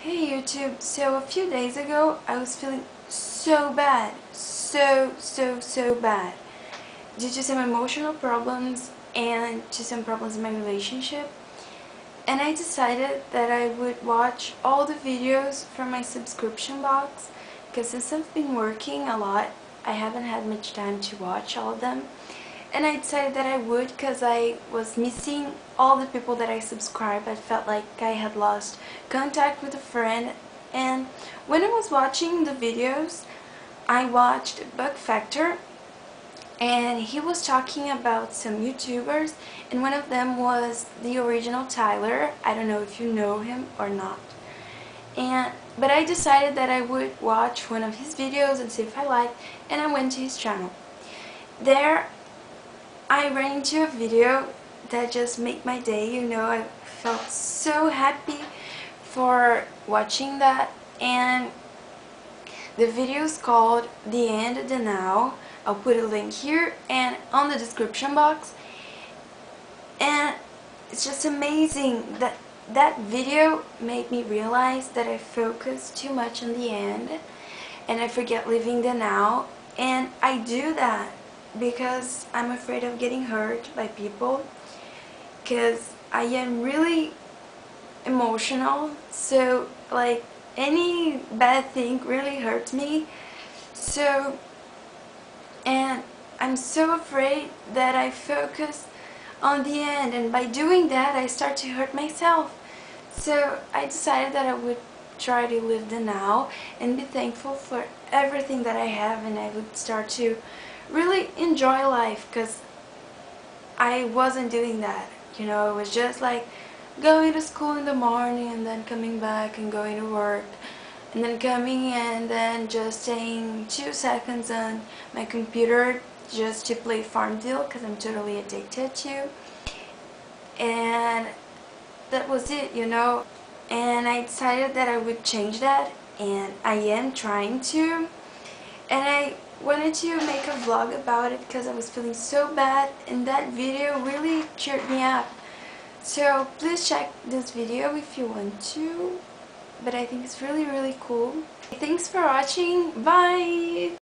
Hey YouTube, so a few days ago I was feeling so bad, so bad due to some emotional problems and to some problems in my relationship, and I decided that I would watch all the videos from my subscription box because since I've been working a lot I haven't had much time to watch all of them. And I decided that I would because I was missing all the people that I subscribed. I felt like I had lost contact with a friend. And when I was watching the videos, I watched Bug Factor, and he was talking about some YouTubers, and one of them was the original Tyler. I don't know if you know him or not. But I decided that I would watch one of his videos and see if I liked, and I went to his channel. There I ran into a video that just made my day, I felt so happy for watching that, and the video is called The End, The Now. I'll put a link here and on the description box, and it's just amazing that that video made me realize that I focus too much on the end and I forget living the now, and I do that because I'm afraid of getting hurt by people, because I am really emotional, so like any bad thing really hurts me. So, and I'm so afraid that I focus on the end, and by doing that I start to hurt myself. So I decided that I would try to live the now and be thankful for everything that I have, and I would start to really enjoy life, because I wasn't doing that. It was just like going to school in the morning and then coming back and going to work and then coming and then just staying 2 seconds on my computer just to play Farmville because I'm totally addicted to. And that was it. And I decided that I would change that, and I am trying to. And I wanted to make a vlog about it because I was feeling so bad, and that video really cheered me up. So please check this video if you want to, but I think it's really cool. Thanks for watching, bye!